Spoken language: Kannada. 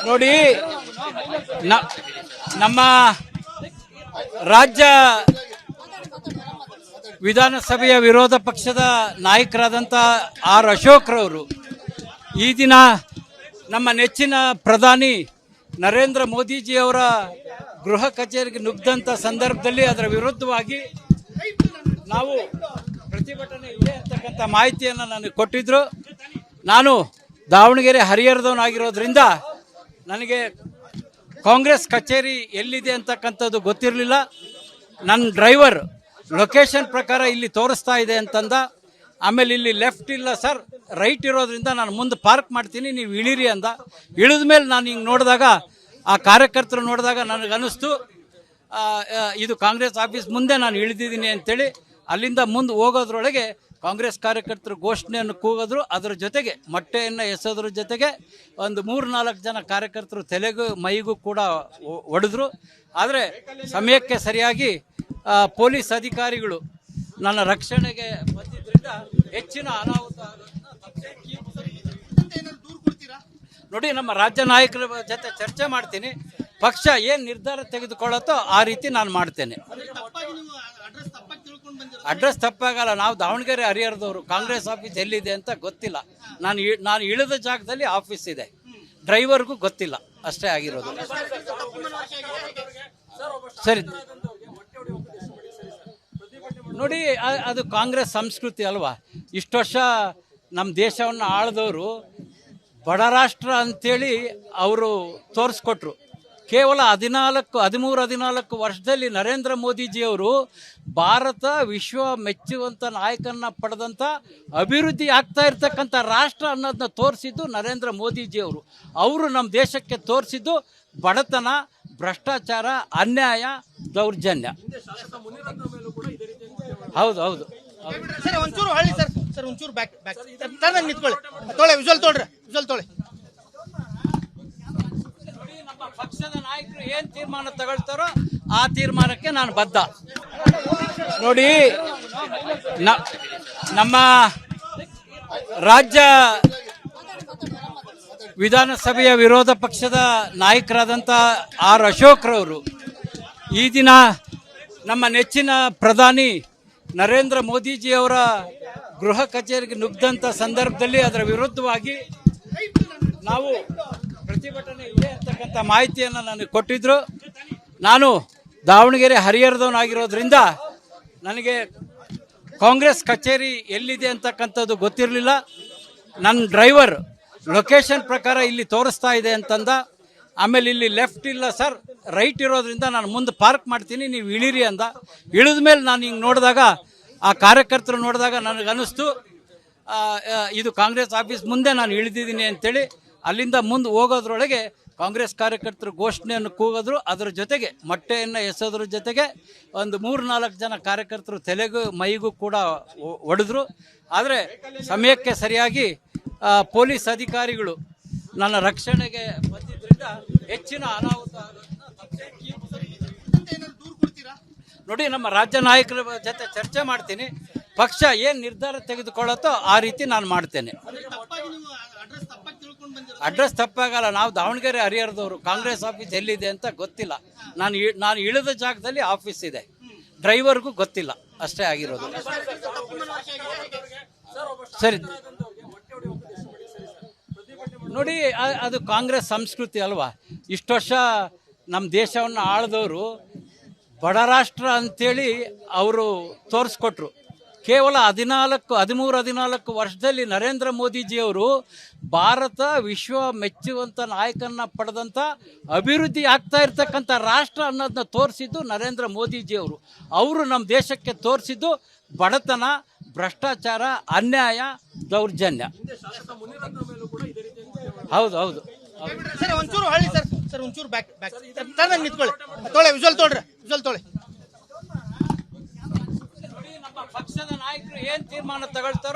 ನೋಡಿ, ನಮ್ಮ ರಾಜ್ಯ ವಿಧಾನಸಭೆಯ ವಿರೋಧ ಪಕ್ಷದ ನಾಯಕರಾದಂಥ ಆರ್ ಅಶೋಕ್ರವರು ಈ ದಿನ ನಮ್ಮ ನೆಚ್ಚಿನ ಪ್ರಧಾನಿ ನರೇಂದ್ರ ಮೋದಿಜಿಯವರ ಗೃಹ ಕಚೇರಿಗೆ ನುಗ್ಗಿದಂಥ ಸಂದರ್ಭದಲ್ಲಿ ಅದರ ವಿರುದ್ಧವಾಗಿ ನಾವು ಪ್ರತಿಭಟನೆ ಇದೆ ಅಂತಕ್ಕಂಥ ಮಾಹಿತಿಯನ್ನು ನನಗೆ ಕೊಟ್ಟಿದ್ದರು. ನಾನು ದಾವಣಗೆರೆ ಹರಿಹರದವನಾಗಿರೋದ್ರಿಂದ ನನಗೆ ಕಾಂಗ್ರೆಸ್ ಕಚೇರಿ ಎಲ್ಲಿದೆ ಅಂತಕ್ಕಂಥದ್ದು ಗೊತ್ತಿರಲಿಲ್ಲ. ನನ್ನ ಡ್ರೈವರ್ ಲೊಕೇಶನ್ ಪ್ರಕಾರ ಇಲ್ಲಿ ತೋರಿಸ್ತಾ ಇದೆ ಅಂತಂದ. ಆಮೇಲೆ ಇಲ್ಲಿ ಲೆಫ್ಟ್ ಇಲ್ಲ ಸರ್, ರೈಟ್ ಇರೋದ್ರಿಂದ ನಾನು ಮುಂದೆ ಪಾರ್ಕ್ ಮಾಡ್ತೀನಿ, ನೀವು ಇಳಿರಿ ಅಂದ. ಇಳಿದ ಮೇಲೆ ನಾನು ಹಿಂಗೆ ನೋಡಿದಾಗ ಆ ಕಾರ್ಯಕರ್ತರು ನೋಡಿದಾಗ ನನಗನ್ನಿಸ್ತು ಇದು ಕಾಂಗ್ರೆಸ್ ಆಫೀಸ್ ಮುಂದೆ ನಾನು ಇಳಿದಿದ್ದೀನಿ ಅಂತೇಳಿ. ಅಲ್ಲಿಂದ ಮುಂದೆ ಹೋಗೋದ್ರೊಳಗೆ ಕಾಂಗ್ರೆಸ್ ಕಾರ್ಯಕರ್ತರು ಘೋಷಣೆಯನ್ನು ಕೂಗಿದ್ರು. ಅದರ ಜೊತೆಗೆ ಮೊಟ್ಟೆಯನ್ನು ಎಸೋದ್ರ ಜೊತೆಗೆ ಒಂದು 3-4 ಜನ ಕಾರ್ಯಕರ್ತರು ತಲೆಗೂ ಮೈಗೂ ಕೂಡ ಹೊಡೆದ್ರು. ಆದರೆ ಸಮಯಕ್ಕೆ ಸರಿಯಾಗಿ ಪೊಲೀಸ್ ಅಧಿಕಾರಿಗಳು ನನ್ನ ರಕ್ಷಣೆಗೆ ಬಂದಿದ್ದರಿಂದ ಹೆಚ್ಚಿನ ಅನಾಹುತ. ನೋಡಿ, ನಮ್ಮ ರಾಜ್ಯ ನಾಯಕರ ಜೊತೆ ಚರ್ಚೆ ಮಾಡ್ತೀನಿ. ಪಕ್ಷ ಏನು ನಿರ್ಧಾರ ತೆಗೆದುಕೊಳ್ಳುತ್ತೋ ಆ ರೀತಿ ನಾನು ಮಾಡ್ತೇನೆ. ಅಡ್ರೆಸ್ ತಪ್ಪಾಗಲ್ಲ. ನಾವು ದಾವಣಗೆರೆ ಹರಿಹರದವರು. ಕಾಂಗ್ರೆಸ್ ಆಫೀಸ್ ಎಲ್ಲಿದೆ ಅಂತ ಗೊತ್ತಿಲ್ಲ. ನಾನು ಇಳಿದ ಜಾಗದಲ್ಲಿ ಆಫೀಸ್ ಇದೆ. ಡ್ರೈವರ್ಗೂ ಗೊತ್ತಿಲ್ಲ, ಅಷ್ಟೇ ಆಗಿರೋದು. ಸರಿ, ನೋಡಿ, ಅದು ಕಾಂಗ್ರೆಸ್ ಸಂಸ್ಕೃತಿ ಅಲ್ವಾ. ಇಷ್ಟು ವರ್ಷ ನಮ್ಮ ದೇಶವನ್ನು ಆಳಿದವರು ಬಡ ರಾಷ್ಟ್ರ ಅಂಥೇಳಿ ಅವರು ತೋರಿಸ್ಕೊಟ್ರು. ಕೇವಲ 13-14 ವರ್ಷದಲ್ಲಿ ನರೇಂದ್ರ ಮೋದಿಜಿಯವರು ಭಾರತ ವಿಶ್ವ ಮೆಚ್ಚುವಂಥ ನಾಯಕನ ಪಡೆದಂಥ ಅಭಿವೃದ್ಧಿ ಆಗ್ತಾ ಇರ್ತಕ್ಕಂಥ ರಾಷ್ಟ್ರ ಅನ್ನೋದನ್ನ ತೋರಿಸಿದ್ದು ನರೇಂದ್ರ ಮೋದಿಜಿಯವರು. ಅವರು ನಮ್ಮ ದೇಶಕ್ಕೆ ತೋರಿಸಿದ್ದು ಬಡತನ, ಭ್ರಷ್ಟಾಚಾರ, ಅನ್ಯಾಯ, ದೌರ್ಜನ್ಯ. ಹೌದು ಹೌದು ಸರ್, ಒಂಚೂರು ಹಳ್ಳಿ ಸರ್. ಸರ್, ಒಂಚೂರು ಬ್ಯಾಕ್ ನಿಂತ್ಕೊಳ್ಳಿ. ತೊಳೆ ವಿಜುವಲ್ ತೊಳ್ರಿ, ವಿಜುವಲ್ ತೊಳೆ. ನಮ್ಮ ಪಕ್ಷದ ನಾಯಕರು ಏನು ತೀರ್ಮಾನ ತಗೊಳ್ತಾರೋ ಆ ತೀರ್ಮಾನಕ್ಕೆ ನಾನು ಬದ್ಧ. ನೋಡಿ, ನಮ್ಮ ರಾಜ್ಯ ವಿಧಾನಸಭೆಯ ವಿರೋಧ ಪಕ್ಷದ ನಾಯಕರಾದಂಥ ಆರ್ ಅಶೋಕ್ರವರು ಈ ದಿನ ನಮ್ಮ ನೆಚ್ಚಿನ ಪ್ರಧಾನಿ ನರೇಂದ್ರ ಮೋದಿಜಿಯವರ ಗೃಹ ಕಚೇರಿಗೆ ನುಗ್ಗಿದಂಥ ಸಂದರ್ಭದಲ್ಲಿ ಅದರ ವಿರುದ್ಧವಾಗಿ ನಾವು ಪ್ರತಿಭಟನೆ ಇದೆ ಅಂತಕ್ಕಂಥ ಮಾಹಿತಿಯನ್ನು ನನಗೆ ಕೊಟ್ಟಿದ್ದರು. ನಾನು ದಾವಣಗೆರೆ ಹರಿಹರದವನಾಗಿರೋದ್ರಿಂದ ನನಗೆ ಕಾಂಗ್ರೆಸ್ ಕಚೇರಿ ಎಲ್ಲಿದೆ ಅಂತಕ್ಕಂಥದ್ದು ಗೊತ್ತಿರಲಿಲ್ಲ. ನನ್ನ ಡ್ರೈವರ್ ಲೊಕೇಶನ್ ಪ್ರಕಾರ ಇಲ್ಲಿ ತೋರಿಸ್ತಾ ಇದೆ ಅಂತಂದ. ಆಮೇಲೆ ಇಲ್ಲಿ ಲೆಫ್ಟ್ ಇಲ್ಲ ಸರ್, ರೈಟ್ ಇರೋದ್ರಿಂದ ನಾನು ಮುಂದೆ ಪಾರ್ಕ್ ಮಾಡ್ತೀನಿ, ನೀವು ಇಳಿರಿ ಅಂದ. ಇಳಿದ ಮೇಲೆ ನಾನು ಹಿಂಗೆ ನೋಡಿದಾಗ ಆ ಕಾರ್ಯಕರ್ತರು ನೋಡಿದಾಗ ನನಗನ್ನಿಸ್ತು ಇದು ಕಾಂಗ್ರೆಸ್ ಆಫೀಸ್ ಮುಂದೆ ನಾನು ಇಳಿದಿದ್ದೀನಿ ಅಂತೇಳಿ. ಅಲ್ಲಿಂದ ಮುಂದೆ ಹೋಗೋದ್ರೊಳಗೆ ಕಾಂಗ್ರೆಸ್ ಕಾರ್ಯಕರ್ತರು ಘೋಷಣೆಯನ್ನು ಕೂಗಿದ್ರು. ಅದರ ಜೊತೆಗೆ ಮೊಟ್ಟೆಯನ್ನು ಎಸೋದ್ರ ಜೊತೆಗೆ ಒಂದು 3-4 ಜನ ಕಾರ್ಯಕರ್ತರು ತಲೆಗೂ ಮೈಗೂ ಕೂಡ ಹೊಡೆದ್ರು. ಆದರೆ ಸಮಯಕ್ಕೆ ಸರಿಯಾಗಿ ಪೊಲೀಸ್ ಅಧಿಕಾರಿಗಳು ನನ್ನ ರಕ್ಷಣೆಗೆ ಬಂದಿದ್ದರಿಂದ ಹೆಚ್ಚಿನ ಅನಾಹುತ. ನೋಡಿ, ನಮ್ಮ ರಾಜ್ಯ ನಾಯಕರ ಜೊತೆ ಚರ್ಚೆ ಮಾಡ್ತೀನಿ. ಪಕ್ಷ ಏನು ನಿರ್ಧಾರ ತೆಗೆದುಕೊಳ್ಳುತ್ತೋ ಆ ರೀತಿ ನಾನು ಮಾಡ್ತೇನೆ. ಅಡ್ರೆಸ್ ತಪ್ಪಾಗಲ್ಲ. ನಾವು ದಾವಣಗೆರೆ ಹರಿಹರದವರು. ಕಾಂಗ್ರೆಸ್ ಆಫೀಸ್ ಎಲ್ಲಿದೆ ಅಂತ ಗೊತ್ತಿಲ್ಲ. ನಾನು ಇಳಿದ ಜಾಗದಲ್ಲಿ ಆಫೀಸ್ ಇದೆ. ಡ್ರೈವರ್ಗೂ ಗೊತ್ತಿಲ್ಲ, ಅಷ್ಟೇ ಆಗಿರೋದು. ಸರಿ, ನೋಡಿ, ಅದು ಕಾಂಗ್ರೆಸ್ ಸಂಸ್ಕೃತಿ ಅಲ್ವಾ. ಇಷ್ಟು ವರ್ಷ ನಮ್ಮ ದೇಶವನ್ನು ಆಳಿದವರು ಬಡ ರಾಷ್ಟ್ರ ಅಂಥೇಳಿ ಅವರು ತೋರಿಸ್ಕೊಟ್ರು. ಕೇವಲ 13-14 ವರ್ಷದಲ್ಲಿ ನರೇಂದ್ರ ಮೋದಿಜಿಯವರು ಭಾರತ ವಿಶ್ವ ಮೆಚ್ಚುವಂಥ ನಾಯಕನ ಪಡೆದಂಥ ಅಭಿವೃದ್ಧಿ ಆಗ್ತಾ ಇರ್ತಕ್ಕಂಥ ರಾಷ್ಟ್ರ ಅನ್ನೋದನ್ನ ತೋರಿಸಿದ್ದು ನರೇಂದ್ರ ಮೋದಿಜಿಯವರು. ಅವರು ನಮ್ಮ ದೇಶಕ್ಕೆ ತೋರಿಸಿದ್ದು ಬಡತನ, ಭ್ರಷ್ಟಾಚಾರ, ಅನ್ಯಾಯ, ದೌರ್ಜನ್ಯ. ಹೌದು ಹೌದು ಸರ್, ಒಂಚೂರು ಹಳ್ಳಿ ಸರ್. ಸರ್, ಒಂಚೂರು ಬ್ಯಾಕ್ ನಿಂತ್ಕೊಳ್ಳಿ. ತೊಳೆ ವಿಜುವಲ್ ತೊಳ್ರಿ, ವಿಜುವಲ್ ತೊಳೆ. ನಮ್ಮ ಪಕ್ಷದ ನಾಯಕರು ಏನು ತೀರ್ಮಾನ ತಗೊಳ್ತಾರೋ